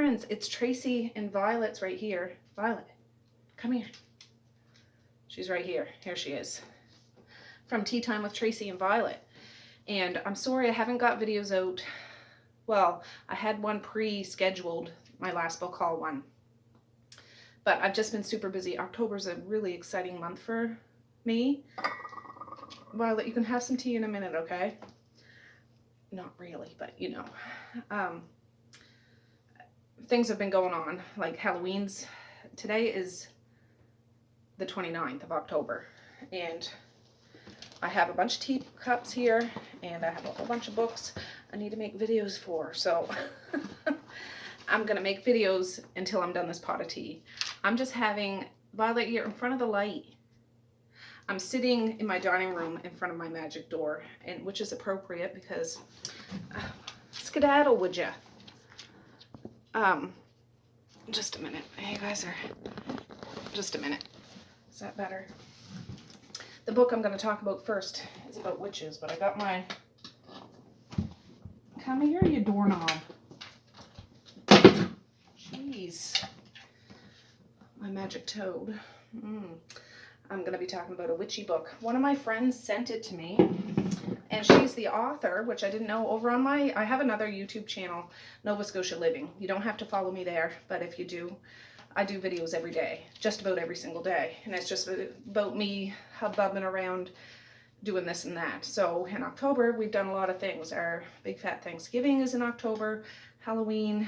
friends. It's Tracey and Violet's right here. Violet, come here. She's right here. Here she is. From Tea Time with Tracey and Violet. And I'm sorry I haven't got videos out. Well, I had one pre-scheduled, my last book haul one. But I've just been super busy. October's a really exciting month for me. Violet, you can have some tea in a minute, okay? Not really, but you know. Things have been going on, like Halloween's. Today is the 29th of October, and I have a bunch of teacups here, and I have a whole bunch of books I need to make videos for, so I'm gonna make videos until I'm done this pot of tea. I'm just having, Violet, you're in front of the light. I'm sitting in my dining room in front of my magic door, and which is appropriate because skedaddle, would ya? Just a minute. Hey, you guys are, just a minute. Is that better? The book I'm going to talk about first is about witches, but I got my, come here, you doorknob. Jeez. My magic toad. I'm going to be talking about a witchy book. One of my friends sent it to me, and she's the author, which I didn't know, over on my, I have another YouTube channel, Nova Scotia Living. You don't have to follow me there, but if you do, I do videos every day, just about every single day. And it's just about me hubbubbing around doing this and that. So in October, we've done a lot of things. Our Big Fat Thanksgiving is in October. Halloween,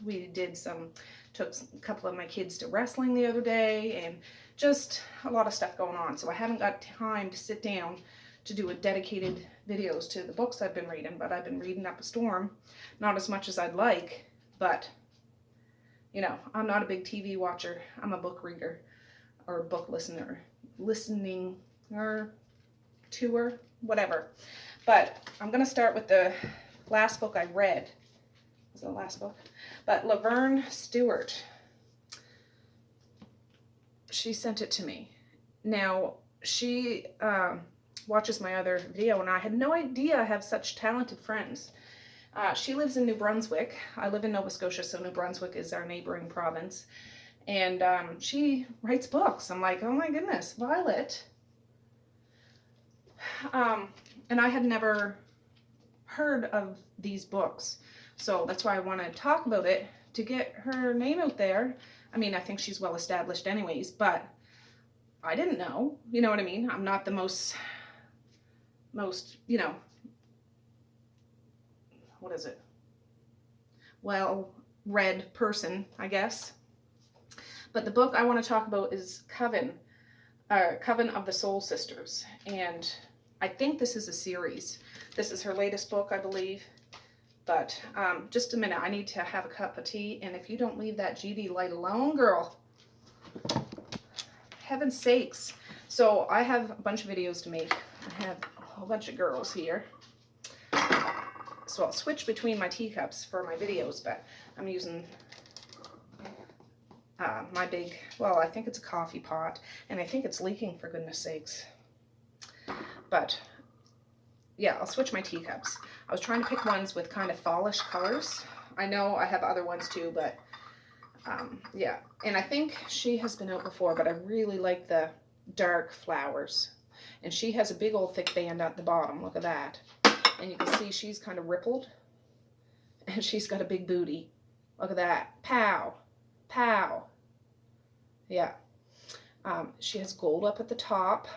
we did some, took a couple of my kids to wrestling the other day, and just a lot of stuff going on. So I haven't got time to sit down to do a dedicated videos to the books I've been reading, but I've been reading up a storm. Not as much as I'd like, but you know, I'm not a big TV watcher. I'm a book reader or a book listener, listening or tour, whatever. But I'm going to start with the last book I read. Was it the last book? But Laverne Stewart, she sent it to me. Now, she watches my other video, and I had no idea I have such talented friends. She lives in New Brunswick. I live in Nova Scotia, so New Brunswick is our neighboring province. And she writes books. I'm like, oh my goodness, Violet. And I had never heard of these books. So that's why I want to talk about it, to get her name out there. I mean, I think she's well established anyways, but I didn't know. You know what I mean? I'm not the most, you know, what is it? Well-read person, I guess. But the book I want to talk about is Coven, Coven of the Soul Sisters. And I think this is a series. This is her latest book, I believe. But just a minute, I need to have a cup of tea. And if you don't leave that GD light alone, girl, heaven's sakes. So I have a bunch of videos to make. I have a whole bunch of girls here. So I'll switch between my teacups for my videos, but I'm using my big, well, I think it's a coffee pot, and I think it's leaking, for goodness sakes. But yeah, I'll switch my teacups. I was trying to pick ones with kind of fallish colors. I know I have other ones too, but yeah. And I think she has been out before, but I really like the dark flowers. And she has a big old thick band at the bottom. Look at that. And you can see she's kind of rippled. And she's got a big booty. Look at that. Pow. Pow. Yeah. She has gold up at the top.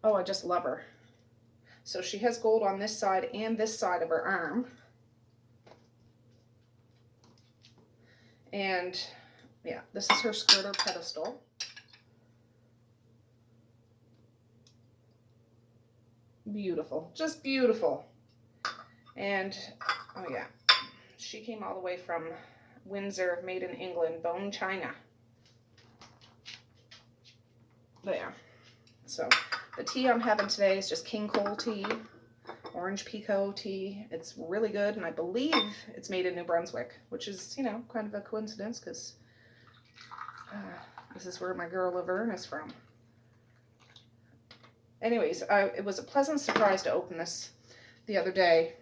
Oh, I just love her. So she has gold on this side and this side of her arm. And yeah, this is her skirt or pedestal. Beautiful, just beautiful. And oh yeah, she came all the way from Windsor, made in England, bone china. There. So the tea I'm having today is just King Cole tea, orange pekoe tea. It's really good, and I believe it's made in New Brunswick, which is, you know, kind of a coincidence because this is where my girl Laverne is from. Anyways, it was a pleasant surprise to open this the other day.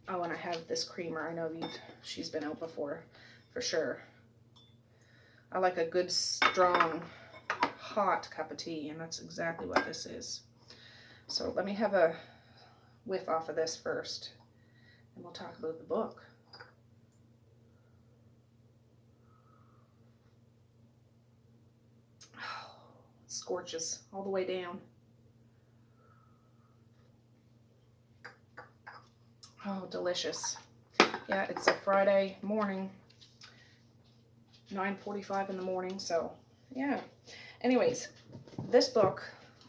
Oh, and I have this creamer. I know she's been out before, for sure. I like a good, strong, hot cup of tea, and that's exactly what this is. So let me have a whiff off of this first, and we'll talk about the book. Oh, it scorches all the way down. Oh, delicious. Yeah, it's a Friday morning, 9:45 in the morning, so yeah. Anyways, this book,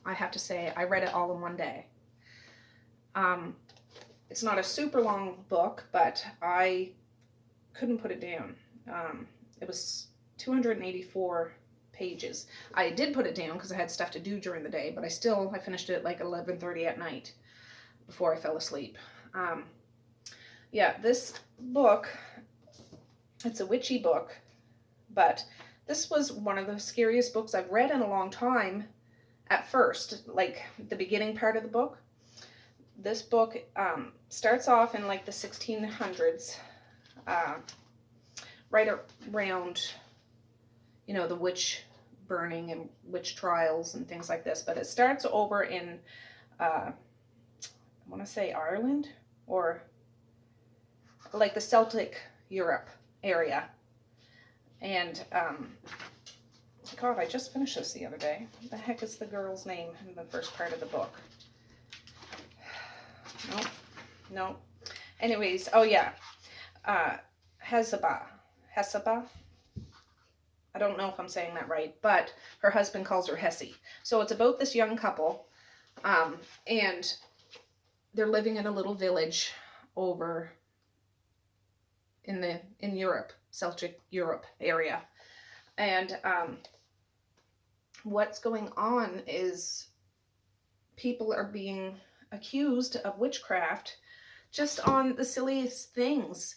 I have to say, I read it all in one day. It's not a super long book, but I couldn't put it down. It was 284 pages. I did put it down because I had stuff to do during the day, but I finished it at like 11:30 at night before I fell asleep. Yeah, this book, it's a witchy book, but this was one of the scariest books I've read in a long time at first, like the beginning part of the book. This book starts off in like the 1600s, right around, the witch burning and witch trials and things like this. But it starts over in, I want to say Ireland, or like the Celtic Europe area. And, God, I just finished this the other day. What the heck is the girl's name in the first part of the book? No. Anyways, oh yeah. Hezabah. I don't know if I'm saying that right, but her husband calls her Hesse. So it's about this young couple, and they're living in a little village over in Europe, Celtic Europe area. And what's going on is people are being accused of witchcraft just on the silliest things.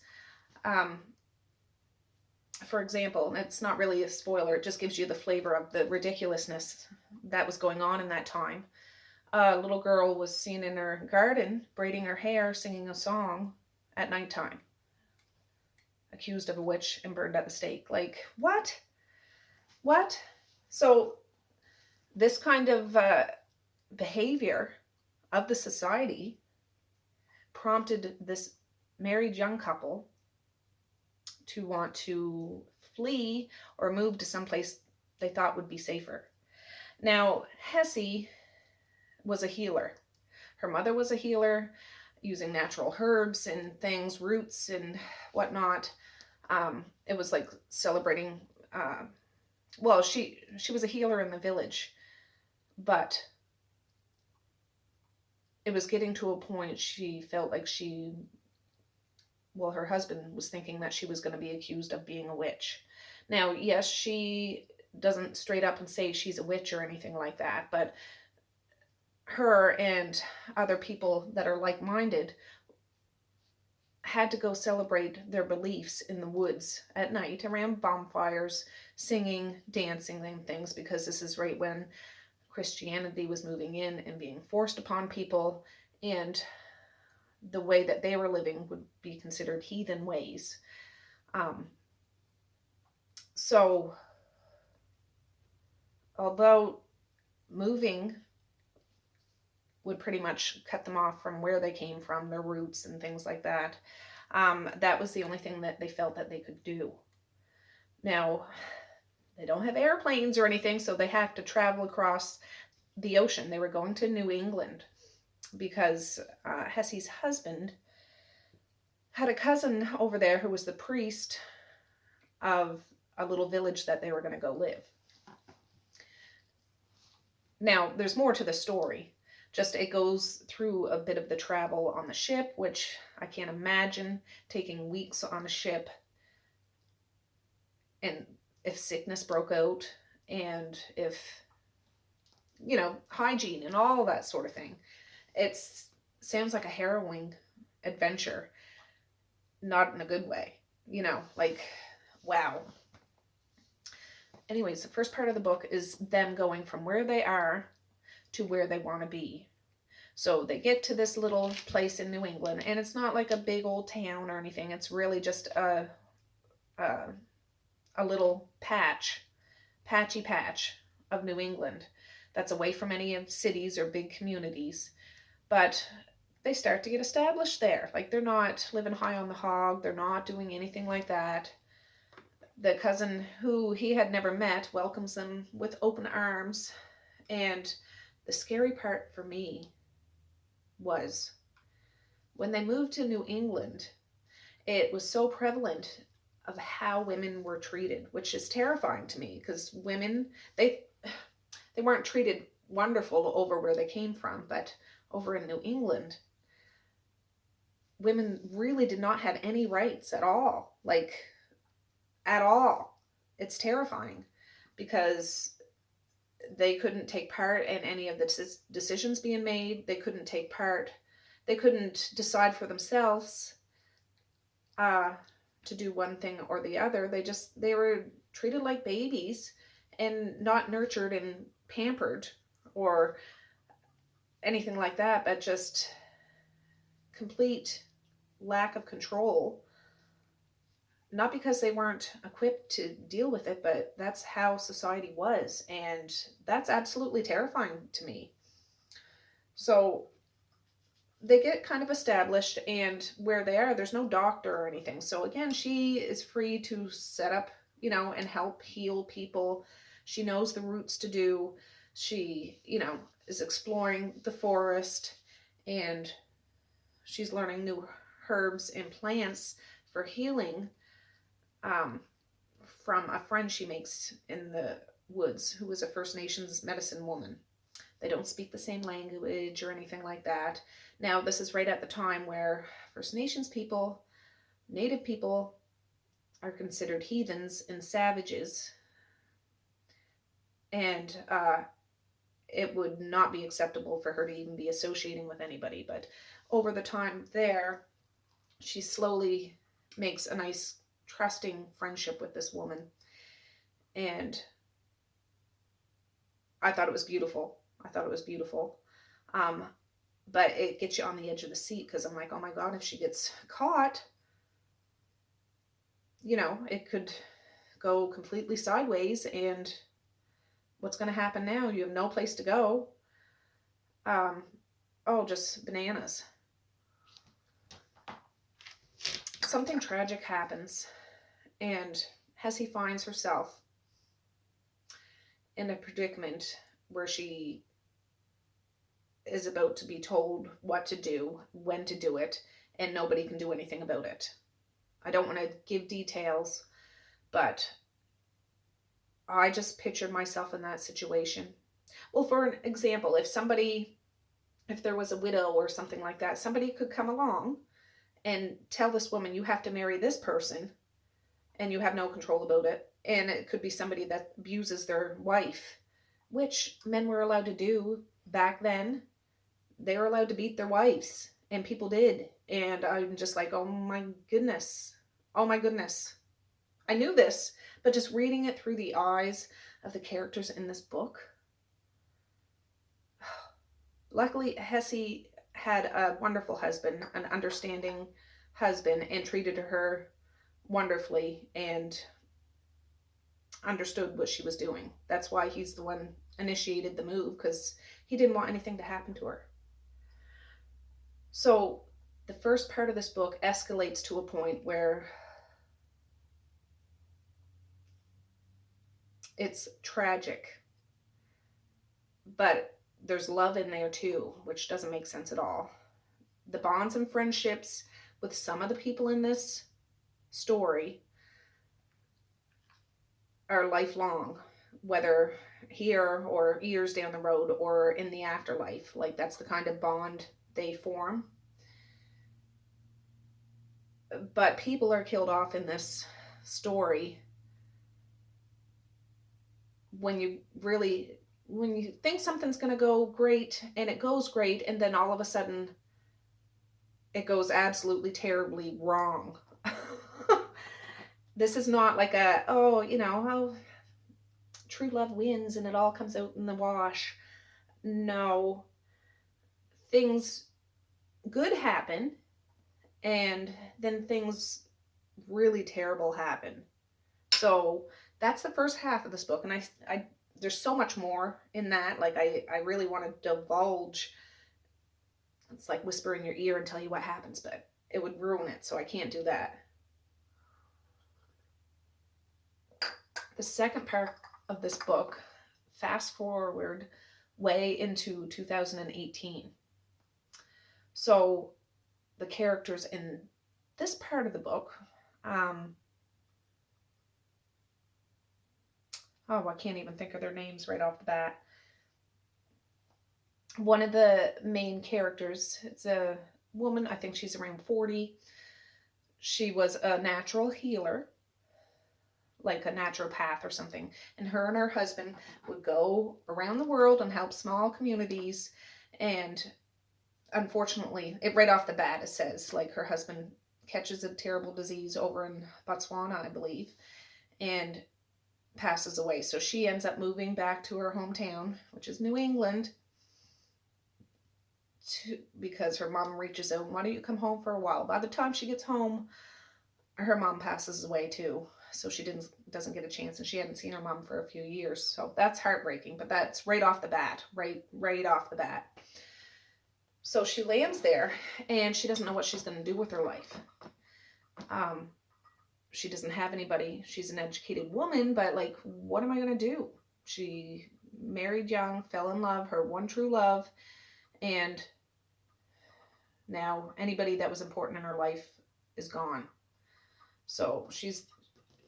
For example, it's not really a spoiler, it just gives you the flavor of the ridiculousness that was going on in that time. A little girl was seen in her garden braiding her hair, singing a song at nighttime, accused of a witch and burned at the stake. Like, what? So this kind of behavior of the society prompted this married young couple to want to flee or move to someplace they thought would be safer. Now, Hesse was a healer. Her mother was a healer, using natural herbs and things, roots and whatnot. It was like celebrating, she was a healer in the village, but it was getting to a point she felt like her husband was thinking that she was going to be accused of being a witch. Now, yes, she doesn't straight up and say she's a witch or anything like that, but her and other people that are like-minded had to go celebrate their beliefs in the woods at night around bonfires, singing, dancing and things, because this is right when Christianity was moving in and being forced upon people, and the way that they were living would be considered heathen ways. So, although moving would pretty much cut them off from where they came from, their roots and things like that, that was the only thing that they felt that they could do. Now, they don't have airplanes or anything, so they have to travel across the ocean. They were going to New England because Hesse's husband had a cousin over there who was the priest of a little village that they were going to go live. Now, there's more to the story. Just it goes through a bit of the travel on the ship, which I can't imagine taking weeks on a ship, and if sickness broke out, and if, hygiene and all that sort of thing. It sounds like a harrowing adventure, not in a good way, wow. Anyways, the first part of the book is them going from where they are to where they want to be. So they get to this little place in New England, and it's not like a big old town or anything. It's really just a little patchy patch of New England that's away from any of cities or big communities. But they start to get established there. Like, they're not living high on the hog. They're not doing anything like that. The cousin who he had never met welcomes them with open arms. And the scary part for me was when they moved to New England, it was so prevalent of how women were treated, which is terrifying to me, because women, they weren't treated wonderful over where they came from, but over in New England, women really did not have any rights at all. Like, at all. It's terrifying, because they couldn't take part in any of the decisions being made. They couldn't take part. They couldn't decide for themselves to do one thing or the other. They were treated like babies and not nurtured and pampered or anything like that, but just complete lack of control. Not because they weren't equipped to deal with it, but that's how society was, and that's absolutely terrifying to me. So they get kind of established, and where they are, there's no doctor or anything. So again, she is free to set up, and help heal people. She knows the roots to do. She, is exploring the forest, and she's learning new herbs and plants for healing from a friend she makes in the woods who is a First Nations medicine woman. They don't speak the same language or anything like that. Now, this is right at the time where First Nations people, Native people, are considered heathens and savages. And it would not be acceptable for her to even be associating with anybody. But over the time there, she slowly makes a nice, trusting friendship with this woman. And I thought it was beautiful. But it gets you on the edge of the seat, because I'm like, oh my God, if she gets caught, it could go completely sideways, and what's going to happen now? You have no place to go. Just bananas. Something tragic happens, and Hessie finds herself in a predicament where she is about to be told what to do, when to do it, and nobody can do anything about it. I don't want to give details, but I just pictured myself in that situation. Well, for an example, if there was a widow or something like that, somebody could come along and tell this woman, you have to marry this person, and you have no control about it. And it could be somebody that abuses their wife, which men were allowed to do back then. They were allowed to beat their wives, and people did. And I'm just like, oh my goodness. I knew this, but just reading it through the eyes of the characters in this book. Luckily, Hessie had a wonderful husband, an understanding husband, and treated her wonderfully and understood what she was doing. That's why he's the one initiated the move, because he didn't want anything to happen to her. So the first part of this book escalates to a point where it's tragic, but there's love in there too, which doesn't make sense at all. The bonds and friendships with some of the people in this story are lifelong, whether here or years down the road or in the afterlife. Like, that's the kind of bond they form. But people are killed off in this story when you think something's going to go great, and it goes great, and then all of a sudden it goes absolutely terribly wrong. This is not like how true love wins and it all comes out in the wash. No. things good happen, and then things really terrible happen. So that's the first half of this book, and I there's so much more in that. Like I really want to divulge. It's like whisper in your ear and tell you what happens, but it would ruin it, so I can't do that. The second part of this book, fast forward way into 2018. So the characters in this part of the book, I can't even think of their names right off the bat. One of the main characters, it's a woman, I think she's around 40. She was a natural healer, like a naturopath or something. And her husband would go around the world and help small communities. And unfortunately, right off the bat, it says like her husband catches a terrible disease over in Botswana, I believe, and passes away. So she ends up moving back to her hometown, which is New England, because her mom reaches out, why don't you come home for a while? By the time she gets home, her mom passes away too. So she doesn't get a chance, and she hadn't seen her mom for a few years. So that's heartbreaking, but that's right off the bat, right off the bat. So she lands there, and she doesn't know what she's going to do with her life. She doesn't have anybody. She's an educated woman, but like, what am I going to do? She married young, fell in love, her one true love, and now anybody that was important in her life is gone. So she's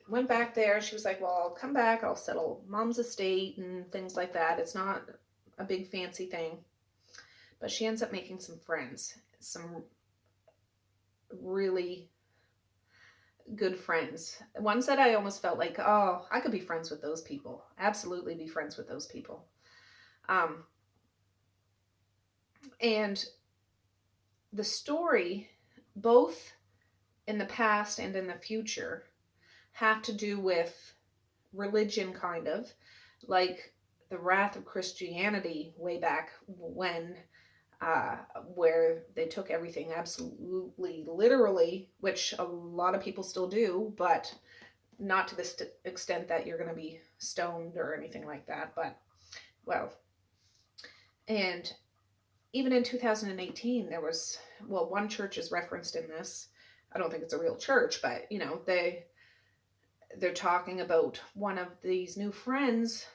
went back there. She was like, well, I'll come back. I'll settle mom's estate and things like that. It's not a big fancy thing. But she ends up making some friends, some really good friends. Ones that I almost felt like, oh, I could be friends with those people. Absolutely be friends with those people. And the story, both in the past and in the future, have to do with religion, kind of like the wrath of Christianity way back when, where they took everything absolutely literally, which a lot of people still do, but not to the extent that you're going to be stoned or anything like that. But, well, and even in 2018, there was, well, one church is referenced in this. I don't think it's a real church, but, you know, they're talking about one of these new friends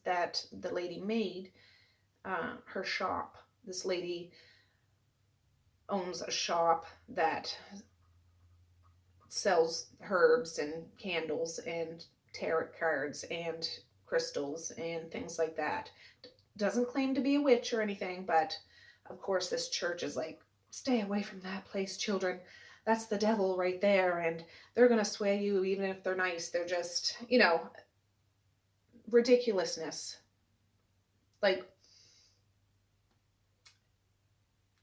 that the lady made, her shop. This lady owns a shop that sells herbs and candles and tarot cards and crystals and things like that. Doesn't claim to be a witch or anything, but of course this church is like, stay away from that place, children. That's the devil right there, and they're going to sway you even if they're nice. They're just, you know, ridiculousness. Like,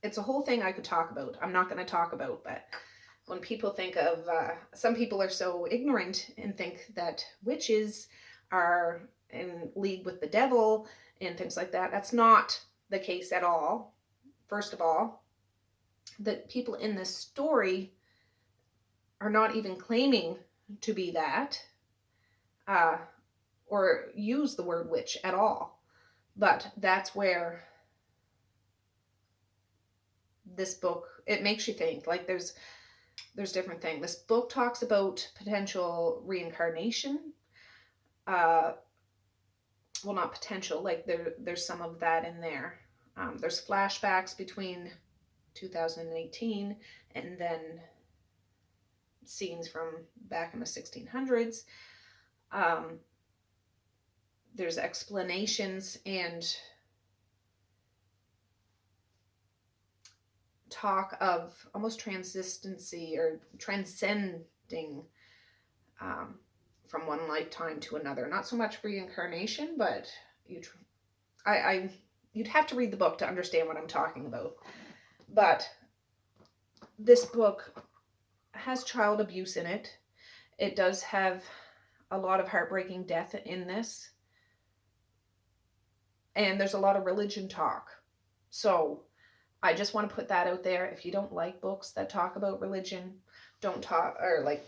it's a whole thing I could talk about. I'm not going to talk about, but when people think of, some people are so ignorant and think that witches are in league with the devil and things like that. That's not the case at all. First of all, the people in this story are not even claiming to be that, or use the word witch at all. But that's where this book, it makes you think. Like, there's different things. This book talks about potential reincarnation. Well, not potential, like there's some of that in there. There's flashbacks between 2018 and then scenes from back in the 1600s. There's explanations and talk of almost transcendency or transcending from one lifetime to another. Not so much reincarnation, but you'd have to read the book to understand what I'm talking about. But this book has child abuse in it. It does have a lot of heartbreaking death in this. and there's a lot of religion talk. So I just want to put that out there. If you don't like books that talk about religion, don't talk, or like,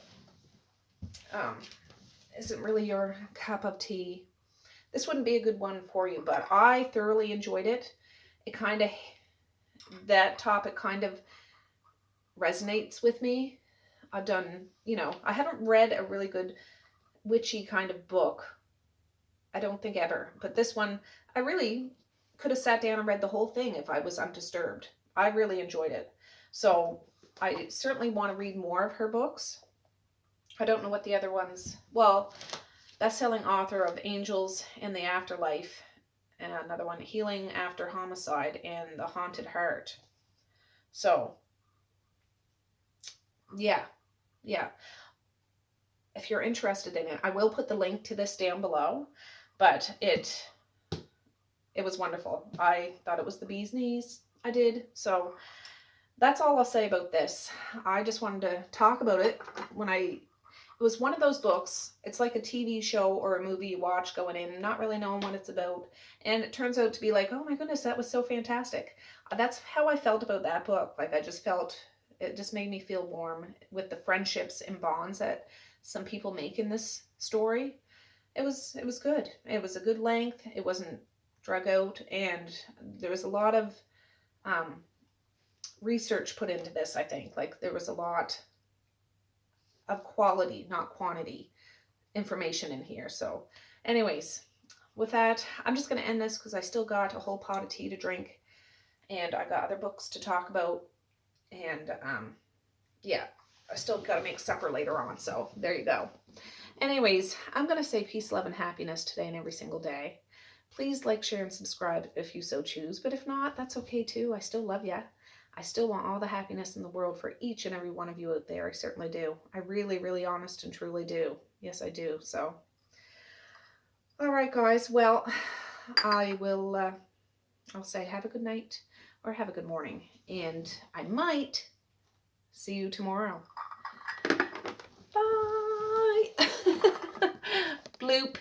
isn't really your cup of tea, this wouldn't be a good one for you. But I thoroughly enjoyed it. It kind of, that topic kind of resonates with me. I've done, I haven't read a really good witchy kind of book, I don't think ever. But this one, I really could have sat down and read the whole thing if I was undisturbed. I really enjoyed it. So I certainly want to read more of her books. I don't know what the other ones, well, best-selling author of Angels in the Afterlife, and another one, Healing After Homicide, and The Haunted Heart. So, yeah. If you're interested in it, I will put the link to this down below, but it was wonderful. I thought it was the bee's knees. I did. So that's all I'll say about this. I just wanted to talk about it. It was one of those books, it's like a TV show or a movie you watch going in, not really knowing what it's about. And it turns out to be like, oh my goodness, that was so fantastic. That's how I felt about that book. Like, I just felt, it just made me feel warm with the friendships and bonds that some people make in this story. It was good. It was a good length. It wasn't drug out, and there was a lot of research put into this, I think. Like, there was a lot of quality, not quantity, information in here. So anyways, with that, I'm just going to end this because I still got a whole pot of tea to drink, and I got other books to talk about, and yeah, I still got to make supper later on. So there you go. Anyways, I'm going to say peace, love, and happiness today and every single day. Please like, share, and subscribe if you so choose. But if not, that's okay too. I still love you. I still want all the happiness in the world for each and every one of you out there. I certainly do. I really, really honest and truly do. Yes, I do. So, all right, guys. Well, I will, I'll say have a good night or have a good morning. And I might see you tomorrow. Bye. Bloop.